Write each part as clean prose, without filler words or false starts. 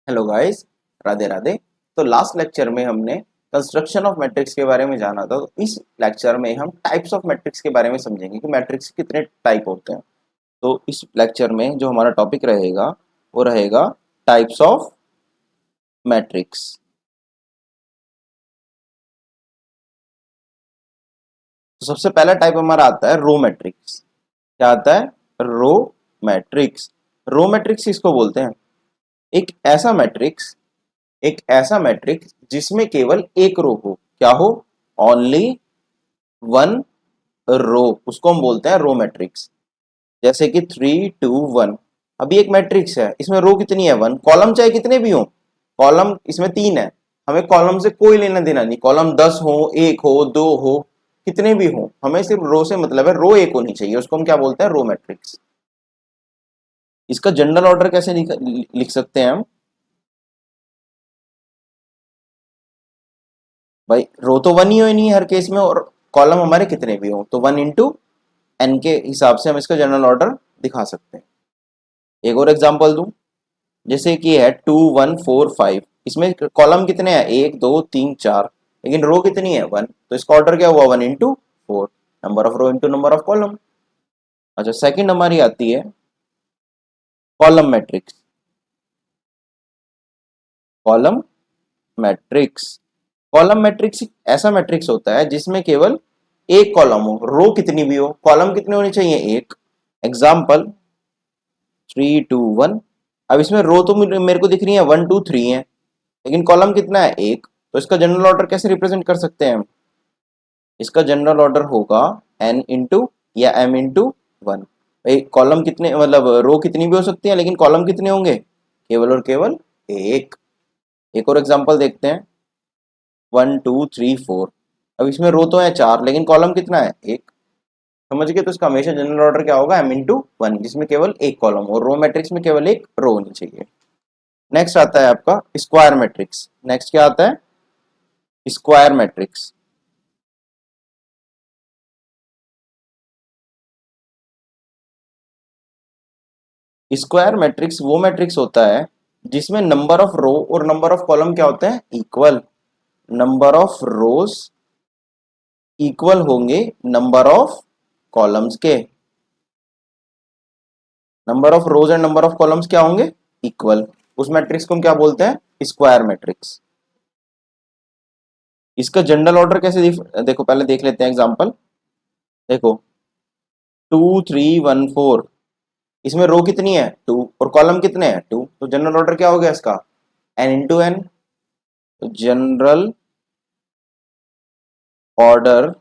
Hello guys, Radhe Radhe. तो last lecture में हमने कंस्ट्रक्शन ऑफ मैट्रिक्स के बारे में जाना था। तो इस लेक्चर में हम टाइप्स ऑफ मैट्रिक्स के बारे में समझेंगे कि मैट्रिक्स कितने टाइप होते हैं। तो इस लेक्चर में जो हमारा टॉपिक रहेगा वो रहेगा टाइप्स ऑफ मैट्रिक्स। तो सबसे पहला टाइप हमारा आता है रो मैट्रिक्स। क्या आता है? Row matrix. रो मैट्रिक्स किसको बोलते हैं? एक ऐसा मैट्रिक्स एक ऐसा मैट्रिक्स जिसमें केवल एक रो हो। क्या हो? ओनली वन रो, उसको हम बोलते हैं रो मैट्रिक्स। जैसे कि 3 2 1। अभी एक मैट्रिक्स है, इसमें रो कितनी है? वन। कॉलम चाहे कितने भी हो, कॉलम इसमें तीन है, हमें कॉलम से कोई लेना देना नहीं। कॉलम 10 हो, एक हो, दो हो, कितने भी हो, हमें सिर्फ रो से मतलब है। रो एक होनी चाहिए, उसको हम क्या बोलते हैं? Row matrix. इसका जनरल ऑर्डर कैसे लिख सकते हैं हम? भाई रो तो वन ही हो, नहीं हर केस में, और कॉलम हमारे कितने भी हो तो वन इंटू एन के हिसाब से हम इसका जनरल ऑर्डर दिखा सकते हैं। एक और एग्जांपल दूं, जैसे कि है 2 1 4 5। इसमें कॉलम कितने हैं? 1 2 3 4, लेकिन रो कितनी है? वन। तो इसका ऑर्डर क्या हुआ? One into four. Number of row into number of column. अच्छा, सेकंड हमारी आती है column matrix. Column matrix column matrix ऐसा मैट्रिक्स होता है जिसमें केवल एक कॉलम हो, रो कितनी भी हो। कॉलम कितने होने चाहिए? एक। एग्जाम्पल 3 2 1। अब इसमें रो तो मेरे को दिख रही है 1 2 3 है, लेकिन कॉलम कितना है? एक। तो इसका जनरल ऑर्डर कैसे रिप्रेजेंट कर सकते हैं हम? इसका जनरल ऑर्डर होगा एन इंटू या एम इंटू वन। भाई कॉलम कितने, मतलब रो कितनी भी हो सकती है, लेकिन कॉलम कितने होंगे? केवल और केवल एक। एक और एग्जांपल देखते हैं 1 2 3 4। अब इसमें रो तो है चार, लेकिन कॉलम कितना है? एक। समझ गए? तो इसका हमेशा जनरल ऑर्डर क्या होगा? एम इंटू वन, जिसमें केवल एक कॉलम हो। रो मैट्रिक्स में केवल एक रो होनी चाहिए। नेक्स्ट आता है आपका स्क्वायर मैट्रिक्स। नेक्स्ट क्या आता है? Square matrix. स्क्वायर मैट्रिक्स वो मैट्रिक्स होता है जिसमें नंबर ऑफ रो और नंबर ऑफ कॉलम क्या होते हैं? Equal. Number of rose equal होंगे नंबर ऑफ कॉलम्स के। Number of rose and number of columns क्या होंगे? इक्वल। उस मैट्रिक्स को हम क्या बोलते हैं? Square matrix. इसका जनरल ऑर्डर कैसे देखो, पहले देख लेते हैं एग्जांपल। देखो 2 3 1 4। इसमें रो कितनी है? टू, और कॉलम कितने हैं? टू। तो जनरल ऑर्डर क्या हो गया इसका? N into N. General order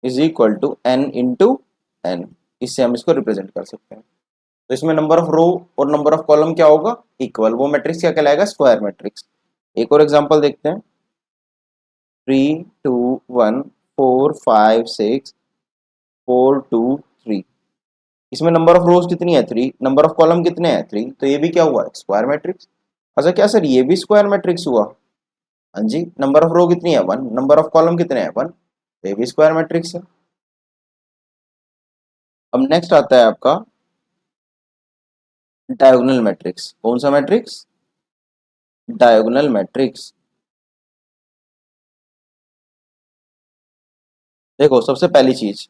is equal to N into N. इससे हम इसको रिप्रेजेंट कर सकते हैं। तो इसमें नंबर ऑफ रो और नंबर ऑफ कॉलम क्या होगा? इक्वल। वो मैट्रिक्स क्या कहलाएगा? Square matrix. एक और एग्जांपल देखते हैं 3 2 1 4 5 6 4 2 3। इसमें नंबर ऑफ रोज कितनी है? थ्री। नंबर ऑफ कॉलम कितने हैं? थ्री। तो ये भी क्या हुआ? Square matrix. अच्छा, क्या सर ये भी स्क्वायर मैट्रिक्स हुआ? हाँ जी। नंबर ऑफ रो कितनी है? वन। नंबर ऑफ कॉलम कितने हैं? वन। तो ये भी स्क्वायर मैट्रिक्स है। अब नेक्स्ट आता है आपका डायगोनल मैट्रिक्स। कौन सा मैट्रिक्स? Diagonal matrix. देखो सबसे पहली चीज,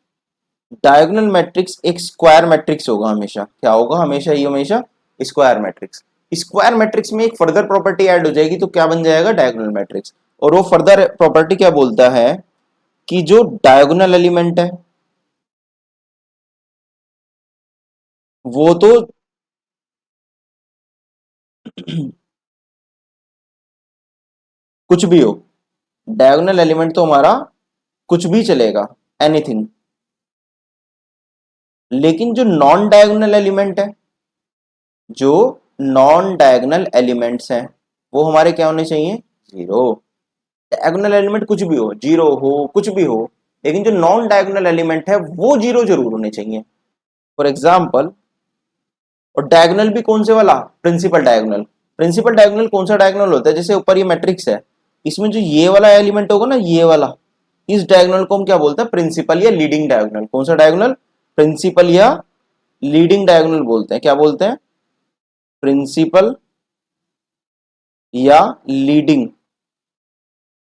डायगोनल मैट्रिक्स एक स्क्वायर मैट्रिक्स होगा हमेशा। क्या होगा? हमेशा ही हमेशा स्क्वायर मैट्रिक्स। स्क्वायर मैट्रिक्स में एक फर्दर प्रॉपर्टी ऐड हो जाएगी, तो क्या बन जाएगा? Diagonal matrix. और वो फर्दर प्रॉपर्टी क्या बोलता है कि जो डायगोनल एलिमेंट है वो तो कुछ भी हो। डायगोनल एलिमेंट तो हमारा कुछ भी चलेगा, एनीथिंग। लेकिन जो नॉन डायगोनल एलिमेंट है, जो नॉन डायगोनल एलिमेंट्स हैं, वो हमारे क्या होने चाहिए? जीरो। डायगोनल एलिमेंट कुछ भी हो, जीरो हो, कुछ भी हो, लेकिन जो नॉन डायगोनल एलिमेंट है वो जीरो जरूर होने चाहिए। फॉर एग्जाम्पल, और डायगोनल भी कौन से वाला? Principal diagonal. प्रिंसिपल डायगोनल कौन सा डायगोनल होता है? जैसे ऊपर ये मैट्रिक्स है, इसमें जो ये वाला एलिमेंट होगा ना, ये वाला, इस डायगोनल को हम क्या बोलते हैं? प्रिंसिपल या लीडिंग डायगोनल। कौन सा डायगोनल? प्रिंसिपल या लीडिंग डायगोनल बोलते हैं। क्या बोलते हैं? प्रिंसिपल या लीडिंग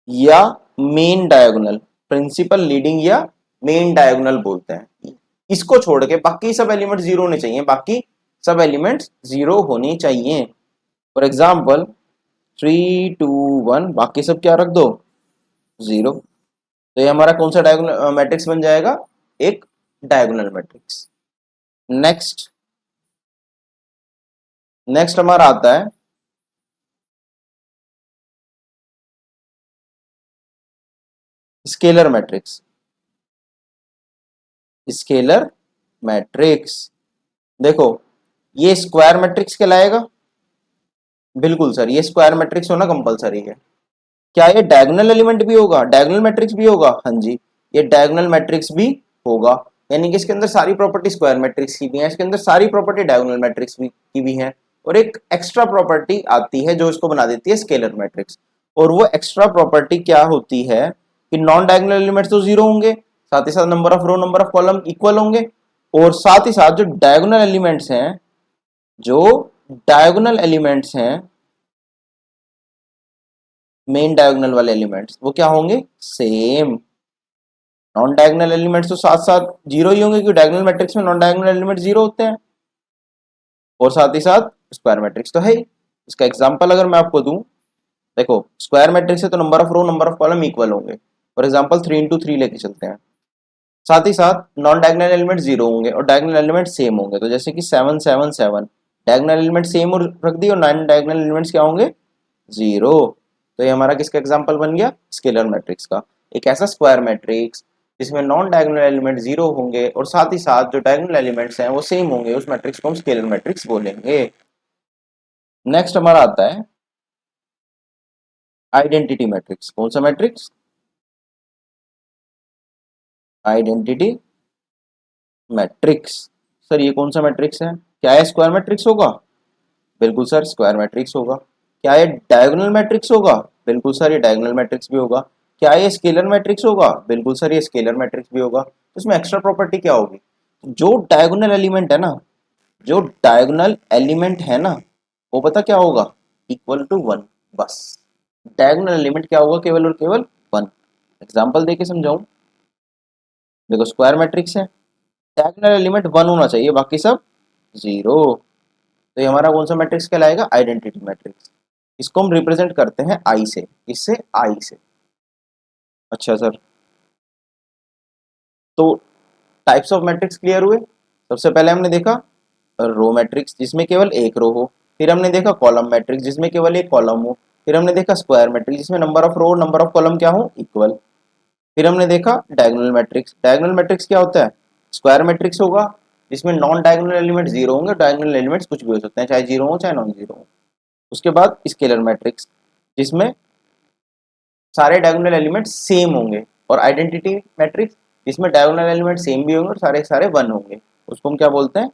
या मेन डायगोनल, प्रिंसिपल, लीडिंग या मेन डायगोनल बोलते हैं। इसको छोड़ के बाकी सब एलिमेंट जीरो होने चाहिए, बाकी सब एलिमेंट्स जीरो होने चाहिए। फॉर एग्जाम्पल 3 2 1, बाकी सब क्या रख दो, जीरो। तो ये हमारा कौन सा डायगोनल मैट्रिक्स बन जाएगा, एक डायगोनल मैट्रिक्स। नेक्स्ट नेक्स्ट हमारा आता है स्केलर मैट्रिक्स। स्केलर मैट्रिक्स, देखो ये स्क्वायर मैट्रिक्स कहलाएगा। बिल्कुल सर, ये स्क्वायर मैट्रिक्स होना कंपलसरी है। क्या ये डायगोनल एलिमेंट भी होगा, डायगोनल मैट्रिक्स भी होगा? हाँ जी, ये डायगोनल मैट्रिक्स भी होगा। यानी कि इसके अंदर सारी प्रॉपर्टी स्क्वायर मैट्रिक्स की भी है, इसके अंदर सारी प्रॉपर्टी डायगोनल मैट्रिक्स भी की भी है, और एक एक्स्ट्रा प्रॉपर्टी आती है जो इसको बना देती है स्केलर मैट्रिक्स। और वो एक्स्ट्रा प्रॉपर्टी क्या होती है कि नॉन डायगोनल एलिमेंट्स तो जीरो होंगे, साथ ही साथ number of row number of column equal होंगे, और साथ ही साथ जो डायगोनल एलिमेंट्स हैं, जो डायगोनल एलिमेंट्स हैं, मेन डायगोनल वाले एलिमेंट्स, वो क्या होंगे, सेम। नॉन डायगोनल एलिमेंट्स तो साथ साथ जीरो ही होंगे, क्योंकि डायगोनल मैट्रिक्स में नॉन डायगोनल एलिमेंट जीरो होते हैं, और साथ ही साथ स्क्वायर मैट्रिक्स तो है ही। इसका एग्जांपल अगर मैं आपको दूं, देखो स्क्वायर मैट्रिक्स है तो number of row number of column equal होंगे, फॉर एग्जांपल 3 into 3 लेके चलते हैं। साथ ही साथ नॉन डायगोनल एलिमेंट जीरो होंगे और डायगोनल एलिमेंट सेम होंगे, तो जैसे कि 7 7 7, डायगोनल एलिमेंट सेम रख दी और 9 डायगोनल एलिमेंट्स क्या होंगे, जीरो। तो ये हमारा किसका एग्जांपल बन गया, स्केलर मैट्रिक्स का। एक ऐसा स्क्वायर मैट्रिक्स जिसमें नॉन डायगोनल एलिमेंट जीरो होंगे और साथ ही साथ जो डायगोनल एलिमेंट्स हैं वो सेम होंगे, उस मैट्रिक्स को हम स्केलर मैट्रिक्स बोलेंगे। नेक्स्ट हमारा आता है आइडेंटिटी मैट्रिक्स। कौन सा मैट्रिक्स, आइडेंटिटी मैट्रिक्स। सर ये कौन सा मैट्रिक्स है, क्या है स्क्वायर मैट्रिक्स होगा? बिल्कुल सर, स्क्वायर मैट्रिक्स होगा। क्या ये डायगोनल मैट्रिक्स होगा? बिल्कुल सर, ये डायगोनल मैट्रिक्स भी होगा। क्या ये स्केलर मैट्रिक्स होगा? बिल्कुल सर, ये स्केलर मैट्रिक्स भी होगा। तो इसमें एक्स्ट्रा प्रॉपर्टी क्या होगी, जो डायगोनल एलिमेंट है ना, जो डायगोनल एलिमेंट है ना, वो पता क्या होगा, इक्वल टू वन। बस, डायगोनल एलिमेंट क्या होगा, केवल और केवल वन। एग्जाम्पल देके समझाऊं, देखो स्क्वायर मैट्रिक्स है, डायगोनल एलिमेंट वन होना चाहिए, बाकी सब जीरो। तो ये हमारा कौन सा मैट्रिक्स कहलाएगा, आइडेंटिटी मैट्रिक्स। इसको हम रिप्रेजेंट करते हैं आई से, इससे आई से। अच्छा सर, तो टाइप्स ऑफ मैट्रिक्स क्लियर हुए। सबसे पहले हमने देखा रो मैट्रिक्स जिसमें केवल एक रो हो, फिर हमने देखा कॉलम मैट्रिक्स जिसमें केवल एक कॉलम हो, फिर हमने देखा स्क्वायर मैट्रिक्स जिसमें number of row number of column क्या हो, इक्वल। फिर हमने देखा डायगोनल मैट्रिक्स। डायगोनल मैट्रिक्स क्या होता है, स्क्वायर मैट्रिक्स होगा जिसमें नॉन डायगोनल एलिमेंट जीरो होंगे, डायगोनल एलिमेंट्स कुछ भी हो सकते हैं, चाहे जीरो हो चाहे नॉन जीरो हो। उसके बाद स्केलर मैट्रिक्स जिसमें सारे डायगोनल एलिमेंट सेम होंगे, और आइडेंटिटी मैट्रिक्स जिसमें डायगोनल एलिमेंट सेम भी होंगे और सारे सारे वन होंगे, उसको हम क्या बोलते हैं,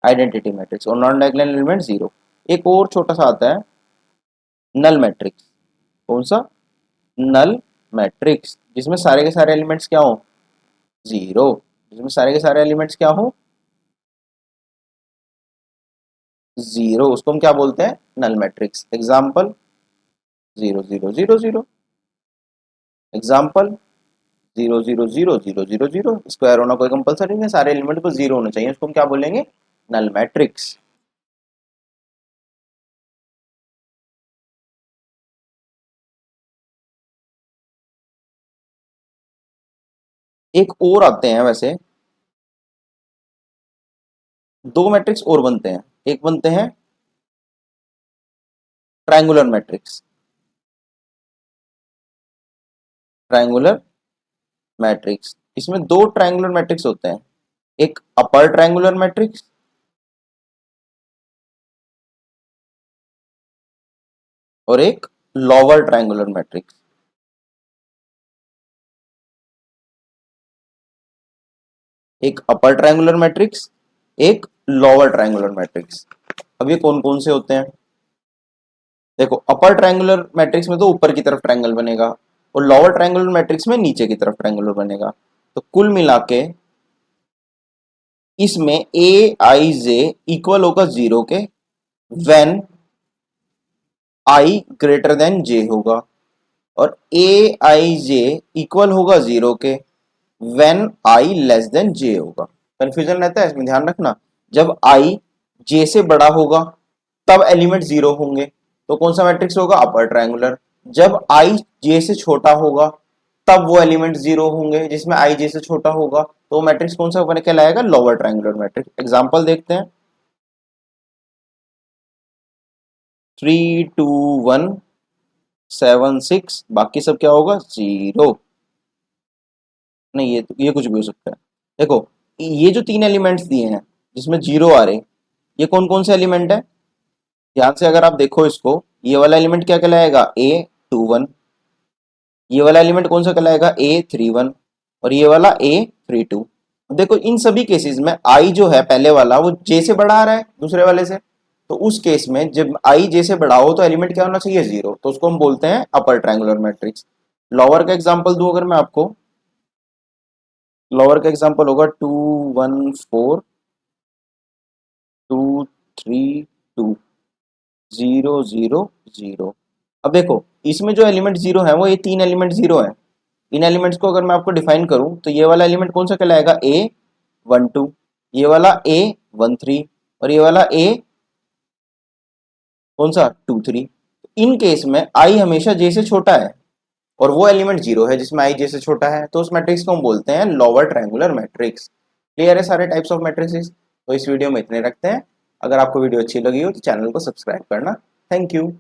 आइडेंटिटी मैट्रिक्स, और नॉन डायगोनल एलिमेंट जीरो। एक और छोटा सा आता है नल मैट्रिक्स। कौन सा, नल मैट्रिक्स, जिसमें सारे के सारे एलिमेंट्स क्या हो, जीरो। जिसमें सारे के सारे एलिमेंट्स क्या हो, जीरो, उसको हम क्या बोलते हैं, null matrix. Example 0 0 0 0, example 0 0 0 0 0 0। Square होना कोई कंपलसरी नहीं है, सारे एलिमेंट को जीरो होना चाहिए, उसको हम क्या बोलेंगे, नल मैट्रिक्स। एक और आते हैं वैसे, दो मैट्रिक्स और बनते हैं। एक बनते हैं ट्रायंगुलर मैट्रिक्स, ट्रायंगुलर मैट्रिक्स, इसमें दो ट्रायंगुलर मैट्रिक्स होते हैं, एक अपर ट्रायंगुलर मैट्रिक्स और एक लोअर ट्रायंगुलर मैट्रिक्स। एक अपर ट्रायंगुलर मैट्रिक्स, एक लोअर ट्रायंगुलर मैट्रिक्स। अब ये कौन कौन से होते हैं, देखो अपर ट्रायंगुलर मैट्रिक्स में तो ऊपर की तरफ ट्रायंगल बनेगा, और लोअर ट्रायंगुलर मैट्रिक्स में नीचे की तरफ ट्रायंगुलर बनेगा। तो कुल मिला के इसमें ए आई जे इक्वल होगा जीरो के, व्हेन आई ग्रेटर देन जे होगा, और ए आई जे इक्वल होगा 0 के व्हेन आई लेस देन जे होगा। कंफ्यूजन रहता है इसमें, ध्यान रखना। जब आई जे से बड़ा होगा तब एलिमेंट 0 होंगे, तो कौन सा मैट्रिक्स होगा? Upper triangular. जब आई जे से छोटा होगा तब वो एलिमेंट 0 होंगे जिसमें आई जे से छोटा होगा, तो मैट्रिक्स कौन सा बने कहलाएगा? Lower triangular matrix. एग्जांपल देखते हैं। 3 2 1 7 6, बाकी सब क्या होगा? 0। नहीं, ये कुछ भी हो सकता है। देखो, ये जो तीन एलिमेंट्स दिए हैं जिसमें 0 आ रहे, ये कौन कौन से एलिमेंट है? ध्यान से अगर आप देखो इसको, ये वाला एलिमेंट क्या कहलाएगा? A21। ये वाला एलिमेंट कौन सा कहलाएगा? A31। और ये वाला A32। देखो, इन सभी केसेस में आई जो है पहले वाला वो जे से बढ़ा आ रहा है दूसरे वाले से, तो उस केस में जब आई जे से बढ़ा हो तो एलिमेंट क्या होना चाहिए? 0। तो उसको हम बोलते हैं अपर ट्रायंगुलर मैट्रिक्स। लोअर का एग्जांपल दूं अगर मैं आपको, लोअर का एग्जांपल होगा 2 1 4 2 3 2 0 0 0। अब देखो, इसमें जो एलिमेंट 0 है वो ये तीन एलिमेंट 0 है। इन एलिमेंट्स को अगर मैं आपको डिफाइन करूं तो ये वाला एलिमेंट कौन सा कहलाएगा? A12। ये वाला A13। और ये वाला A कौन सा? 23। इन केस में आई हमेशा जे से छोटा है और वो एलिमेंट 0 है जिसमें आई जे से छोटा है, तो उस मैट्रिक्स को हम बोलते हैं लोअर ट्रायंगुलर मैट्रिक्स। क्लियर है सारे टाइप्स ऑफ मैट्रिक्स? तो इस वीडियो में इतने रखते हैं। अगर आपको वीडियो अच्छी लगी हो तो चैनल को सब्सक्राइब करना। Thank you.